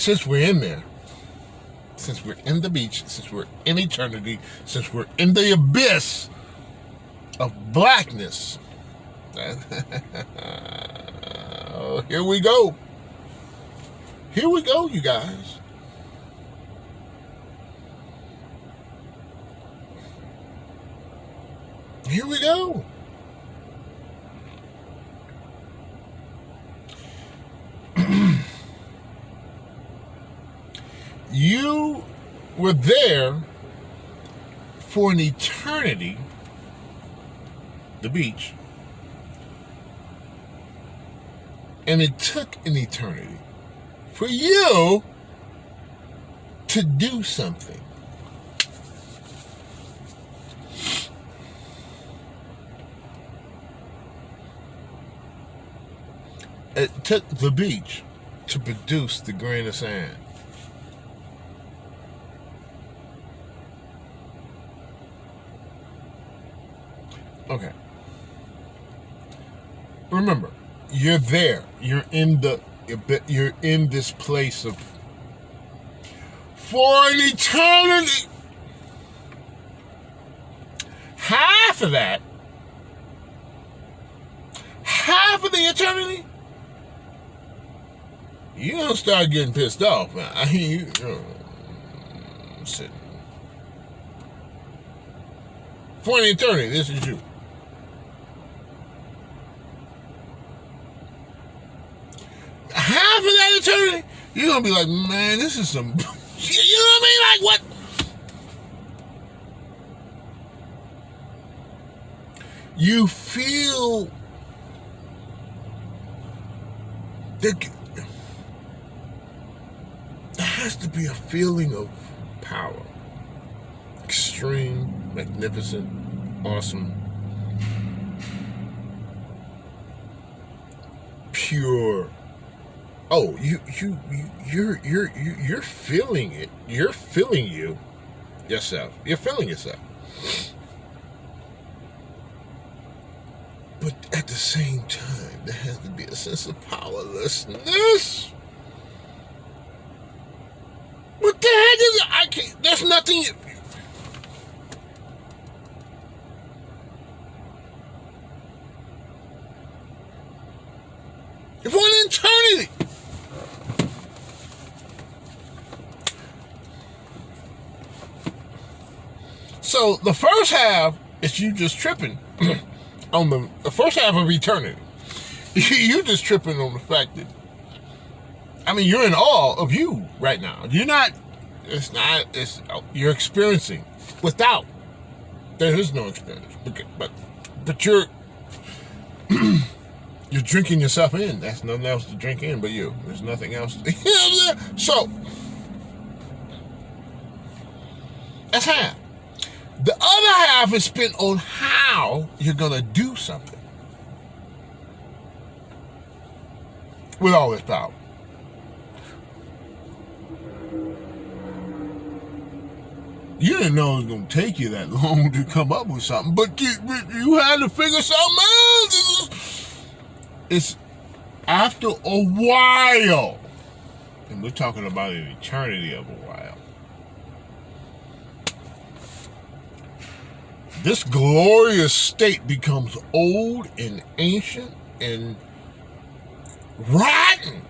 since we're in there, since we're in the beach, since we're in eternity, since we're in the abyss of blackness, here we go. Here we go, you guys. Here we go. You were there for an eternity, the beach, and it took an eternity for you to do something. It took the beach to produce the grain of sand. Okay. Remember, you're there. You're in this place of for an eternity. Half of that, half of the eternity, you're gonna start getting pissed off, man. I mean, sitting for an eternity. This is you. Half of that eternity, you're gonna be like, man, this is some. You know what I mean? Like what? You feel there has to be a feeling of power. Extreme, magnificent, awesome, pure. Oh, you're feeling it. You're feeling yourself. You're feeling yourself. But at the same time, there has to be a sense of powerlessness. What the heck is it? I can't. There's nothing. For an eternity. So the first half is you just tripping on the first half of eternity. You just tripping on the fact that, I mean, you're in awe of you right now. You're not. You're experiencing without. There is no experience, but you're you're drinking yourself in. That's nothing else to drink in but you. There's nothing else. You know what I'm saying? So that's half. The other half is spent on how you're gonna do something with all this power. You didn't know it was going to take you that long to come up with something, but you had to figure something out. It's after a while, and we're talking about an eternity of a while, this glorious state becomes old and ancient and rotten.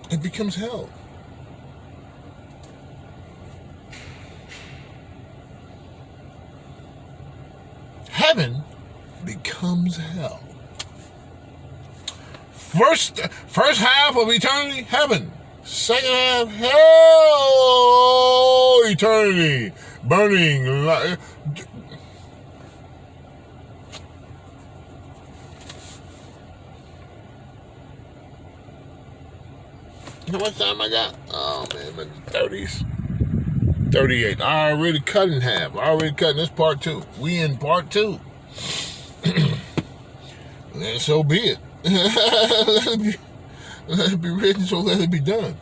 It becomes hell. Heaven becomes hell. First half of eternity, heaven. Second half, hell, eternity, burning. How much time I got? Oh man, I'm in the 30s. 38. I already cut in half. I already cut in this part 2. We in part 2. And so be it. Let it be written, so let it be done.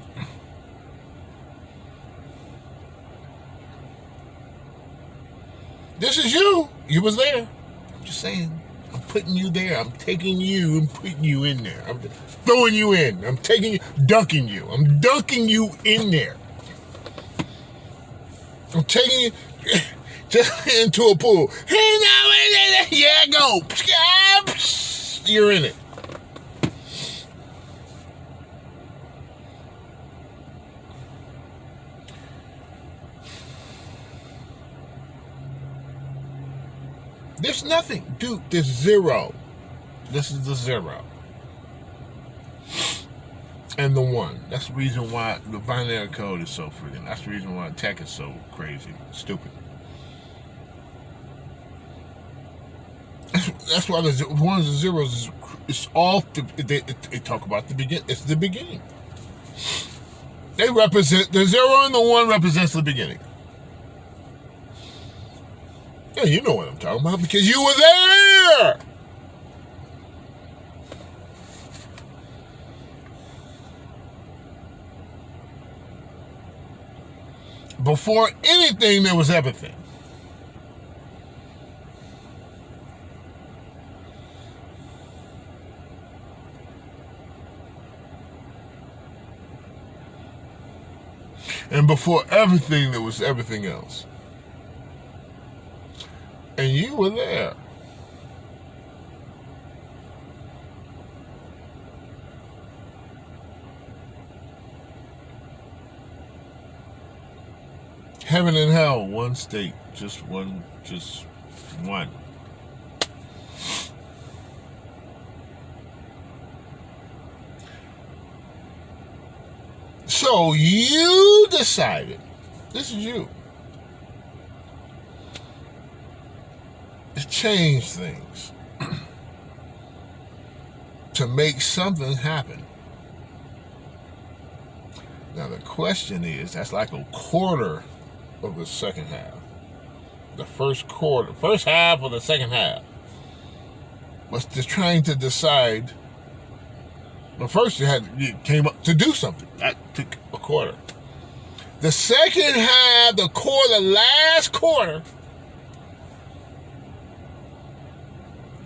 This is you. You was there. I'm just saying. I'm putting you there. I'm taking you and putting you in there. I'm throwing you in. I'm taking you, dunking you. I'm dunking you in there. I'm taking you just into a pool. Hey, now, yeah, go. You're in it. There's nothing. Dude, there's zero. This is the zero. And the one. That's the reason why the binary code is so freaking. That's the reason why tech is so crazy, stupid. That's why the ones and zeros is all. They talk about the begin. It's the beginning. They represent the zero and the one represents the beginning. Yeah, you know what I'm talking about because you were there. Before anything, there was everything. And before everything, there was everything else. And you were there. Heaven and hell, one state, just one. So you decided, this is you, to change things, to make something happen. Now the question is, that's like a quarter of the second half. The first half of the second half was just trying to decide. Well, first you came up to do something. That took a quarter. The second half, the last quarter,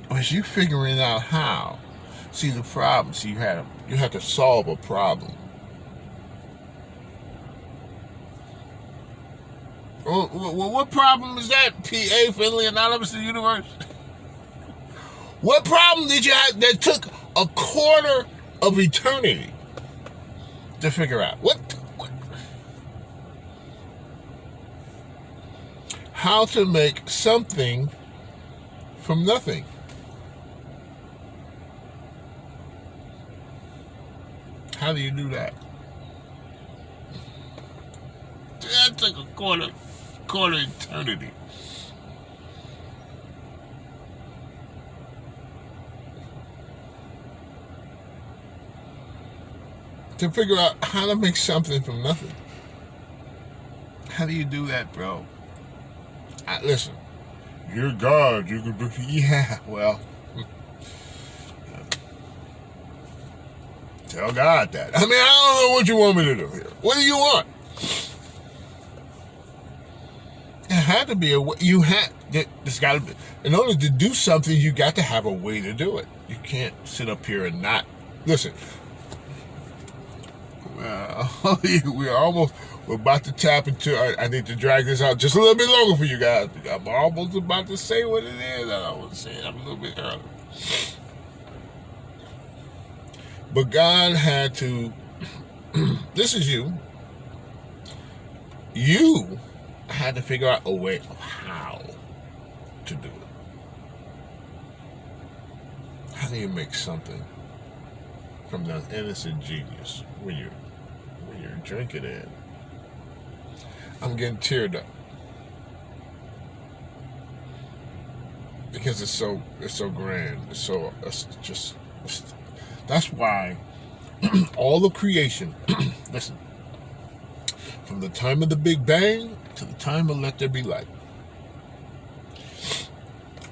was you figuring out how. See the problem. See, you had to solve a problem. Well, what problem is that? PA, Finley, Anonymous, the Universe. What problem did you have that took a quarter of eternity to figure out? What? How to make something from nothing. How do you do that? That took a quarter eternity. To figure out how to make something from nothing. How do you do that, bro? Listen, you're God. You can do. Yeah, well, tell God that. I mean, I don't know what you want me to do here. What do you want? It had to be a way. There's got to be. In order to do something, you got to have a way to do it. You can't sit up here and not listen. We're about to tap into. I need to drag this out just a little bit longer for you guys. I'm almost about to say what it is that I was saying. I'm a little bit early. But God had to. This is you. You had to figure out a way of how to do it. How do you make something from the innocent genius when you're drinking it? I'm getting teared up because it's so grand. That's why all of creation. Listen, from the time of the Big Bang to the time of Let There Be Light,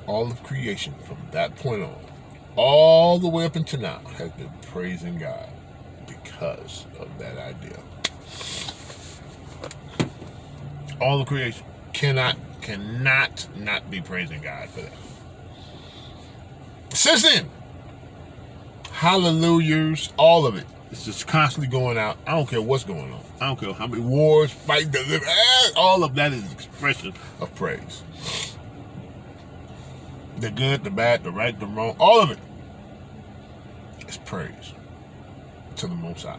all of creation from that point on, all the way up until now, has been praising God because of that idea. All of creation cannot not be praising God for that. Since then, hallelujahs, all of it. It's just constantly going out. I don't care what's going on. I don't care how many wars, fight, all of that is expression of praise. The good, the bad, the right, the wrong, all of it is praise to the Most High.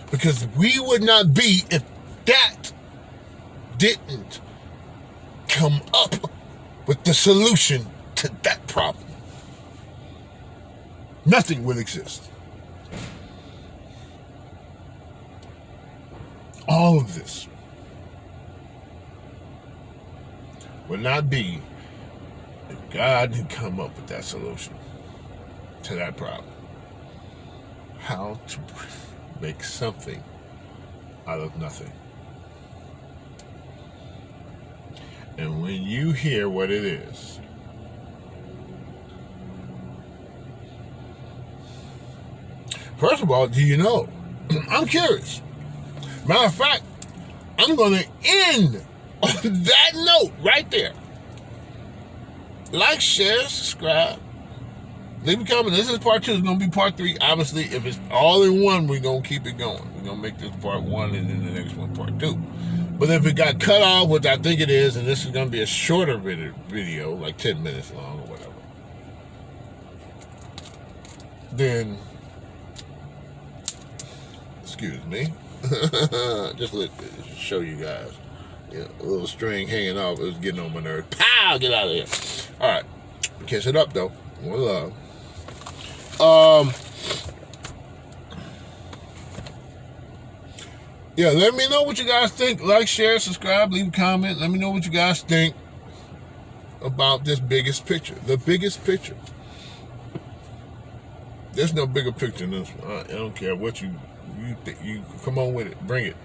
Because we would not be if that didn't come up with the solution to that problem. Nothing would exist. All of this would not be if God had come up with that solution to that problem. How to make something out of nothing. And when you hear what it is, first of all, do you know? I'm curious. Matter of fact, I'm going to end on that note right there. Like, share, subscribe. Leave a comment. This is part 2. It's going to be part 3. Obviously, if it's all in one, we're going to keep it going. We're going to make this part 1 and then the next one part 2. But if it got cut off, which I think it is, and this is going to be a shorter video, like 10 minutes long or whatever, then, excuse me, just let show you guys. Yeah, a little string hanging off. It was getting on my nerves. Pow! Get out of here. All right. Catch it up, though. One love. Yeah, let me know what you guys think. Like, share, subscribe, leave a comment. Let me know what you guys think about this biggest picture. The biggest picture. There's no bigger picture than this one. I don't care what you think. You come on with it. Bring it.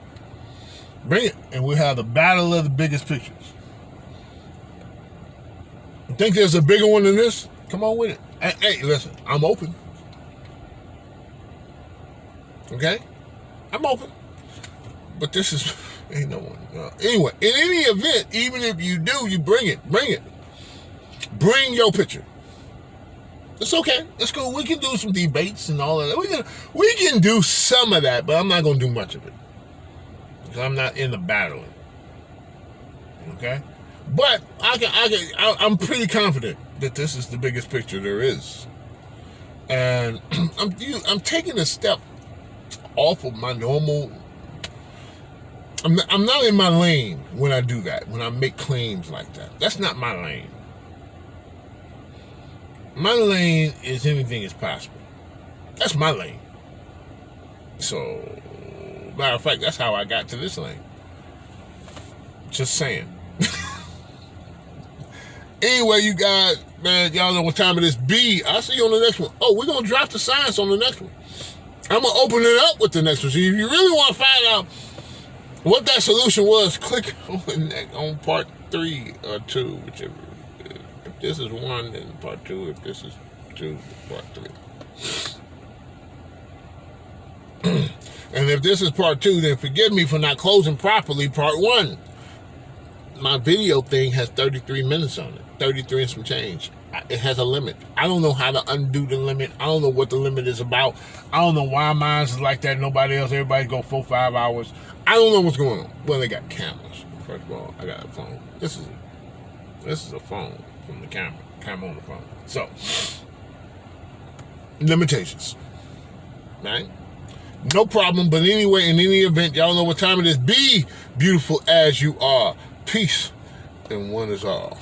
Bring it. And we'll have the battle of the biggest pictures. You think there's a bigger one than this? Come on with it. Hey, listen, I'm open. Okay? I'm open. But this is, ain't no one. Anyway, in any event, even if you do, you bring it. Bring it. Bring your picture. It's okay. It's cool. We can do some debates and all of that. We can do some of that, but I'm not going to do much of it. Because I'm not in the battling. Okay? But I'm pretty confident that this is the biggest picture there is. And I'm taking a step off of my normal. I'm not in my lane when I do that, when I make claims like that. That's not my lane. My lane is anything is possible. That's my lane. So, matter of fact, that's how I got to this lane. Just saying. Anyway, you guys, man, y'all know what time it is. I'll see you on the next one. Oh, we're going to drop the science on the next one. I'm going to open it up with the next one. So if you really want to find out what that solution was, click on part 3 or 2, whichever. If this is 1, then part 2. If this is 2, part 3. And if this is part 2, then forgive me for not closing properly part 1. My video thing has 33 minutes on it. 33 and some change. It has a limit. I don't know how to undo the limit. I don't know what the limit is about. I don't know why mine is like that. Nobody else. Everybody go 4-5 hours. I don't know what's going on. Well, they got cameras. First of all, I got a phone. This is a phone from the camera. Camera on the phone. So, limitations. Right? No problem. But anyway, in any event, y'all know what time it is. Be beautiful as you are. Peace, and one is all.